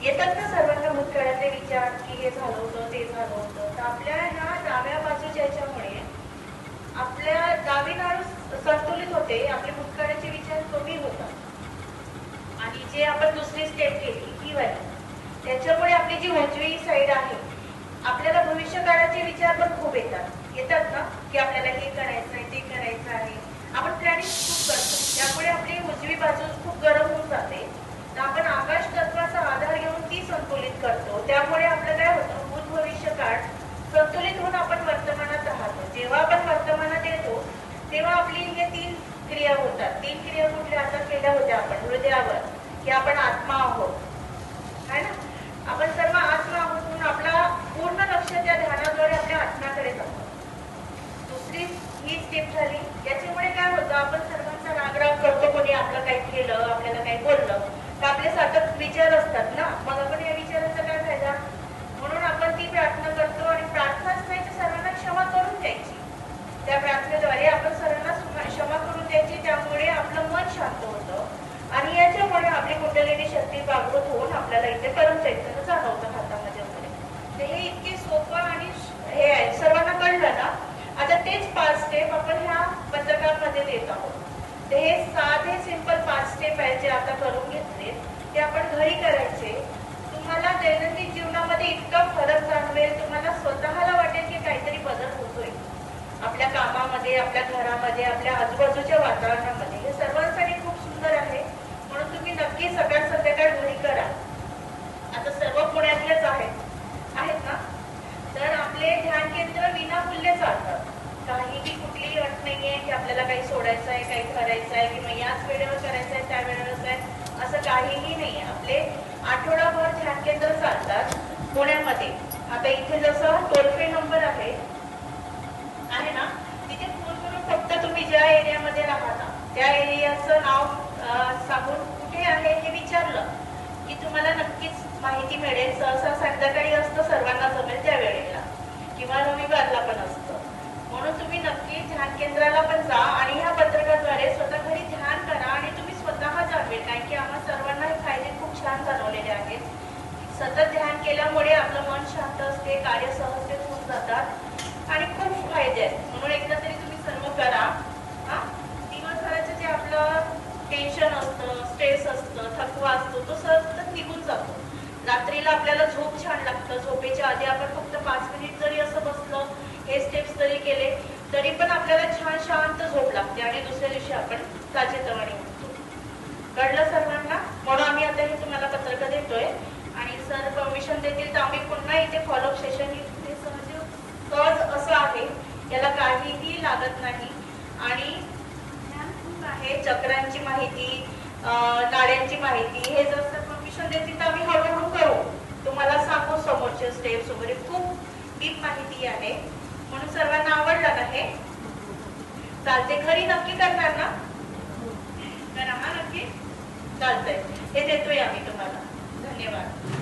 येतात ना सर्वांना भूतकाळातले विचार की हे झालं होतं ते झालं होतं. तर आपल्या ह्या डाव्या बाजूच्या याच्यामुळे आपल्या डावी नाडू संतुलित होते, आपले भूतकाळाचे विचार कमी होतात आणि जे आपण दुसरी स्टेप केली ही वाली त्याच्यामुळे आपली जी उजवी साईड आहे आपल्याला भविष्य काळाचे विचार पण खूप येतात ना की आपल्याला हे करायचं आहे ते करायचं आहे. आपण प्लॅनिंग खूप करतो त्यामुळे आपली उजवी बाजू खूप गरम होऊन जाते. तर आपण आकाश तत्वाचा आधार घेऊन ती संतुलित करतो. त्यामुळे आपलं काय होतं भूत भविष्य काळ संतुलित होऊन आपण वर्तमानात राहतो. जेव्हा आपण वर्तमानात येतो तेव्हा आपली हे 3 क्रिया होतात. 3 क्रिया कुठल्या आता केल्या होत्या आपण हृदयावर की आपण आत्मा आहोत है ना. आपण सर्व आत्मा आहोत म्हणून आपला पूर्ण लक्ष त्या ध्यानाद्वारे आपल्या आत्म्याकडे जातो. दुसरी ही स्टेप झाली. याच्यामुळे काय होतं आपण सर्वांचा रागराग करतो. कोणी आपलं काही केलं आपल्याला काही बोललं तर आपले सतत विचार असतात ना. मग आपण या विचाराचा काय फायदा. म्हणून आपण ती प्रार्थना करतो आणि प्रार्थनाच नाही तर सर्वांना क्षमा करून द्यायची. त्या प्रार्थनेद्वारे आपण सर्वांना क्षमा करून द्यायची. त्यामुळे आपलं मन शांत होतं आणि याच्यामुळे आपली कुंडलिनी शक्ती जागृत होऊन आपल्याला इथे परम चैतन्य जाणवतं हातामध्ये वगैरे. तर हे इतके सोपं आणि हे आहे सर्वांना कळलं ना. आता तेच 5 स्टेप आपण ह्या पत्रकामध्ये देत आहोत. तर हे साधे सिंपल 5 स्टेप आहेत जे आता करून घेतले ते आपण घरी करायचे. तुम्हाला दैनंदिन जीवनामध्ये इतका फरक जाणवेल. तुम्हाला स्वतःला वाटेल की काहीतरी बदल होतोय आपल्या कामामध्ये आपल्या घरामध्ये आपल्या आजूबाजूच्या वातावरणामध्ये. हे सर्वांसाठी खूप सुंदर आहे म्हणून तुम्ही नक्की सकाळ संध्याकाळ घरी करा. आता सर्व पुण्यातलेच आहेत ना. तर आपले ध्यान केंद्र विनामूल्य चालतात. काहीही कुठलीही अट नाहीये की आपल्याला काही सोडायचं आहे काही करायचं आहे किंवा याच वेळेवर करायचं आहे त्या वेळेवर आहे असं काहीही नाहीये. आपले आठवडाभर ध्यान केंद्र चालतात पुण्यामध्ये. आता इथे जसं टोल फ्री नंबर आहे ना तिथे फोन करून फक्त तुम्ही ज्या एरियामध्ये राहता त्या एरियाचं नाव सांगून कुठे आहे हे विचारलं की तुम्हाला नक्कीच माहिती मिळेल. सहसा संध्याकाळी असतं सर्वांना जमेल त्या वेळेला किंवा रविवारला पण असतं. म्हणून तुम्ही नक्की ध्यान केंद्राला पण जा आणि ह्या पत्रकाद्वारे स्वतः घरी ध्यान करा आणि तुम्ही स्वतः जाणवेल. कारण की आम्हा सर्वांना हे फायदे खूप छान जाणवलेले आहेत. सतत ध्यान केल्यामुळे आपलं मन शांत असते कार्य सहजतेत होऊन जातात आणि खूप फायदे आहेत. म्हणून एकदा तरी तुम्ही सर्व करा. दिवसभराचं जे आपलं टेन्शन असतं स्ट्रेस असतं थकवा असतो तो सतत निघून जातो. रात्रीला आपल्याला झोप छान लागतं. झोपेच्या आधी आपण फक्त 5 मिनिट जरी असं बसलं हे स्टेप्स जरी केले तरी पण आपल्याला छान शांत झोप लागते आणि दुसऱ्या दिवशी आपण ताजेतवाने उठतो. कळलं सर्वांना. म्हणून आम्ही आता हे तुम्हाला पत्रक देतोय आणि सर परमिशन देतील तर आम्ही पुन्हा इथे फॉलोअप सेशन इथे सहज असं आहे. याला काहीही लागत नाही आणि आहे चक्रांची माहिती नाड्यांची माहिती हे जर सर परमिशन देतील तर आम्ही हळूहळू करू. तुम्हाला सांगू समोरचे स्टेप्स वगैरे खूप डीप माहिती आहे. म्हणून सर्वांना आवडलं ना हे. चालते घरी नक्की करणार ना. करा हा नक्की चालतंय. हे देतोय आम्ही तुम्हाला. धन्यवाद.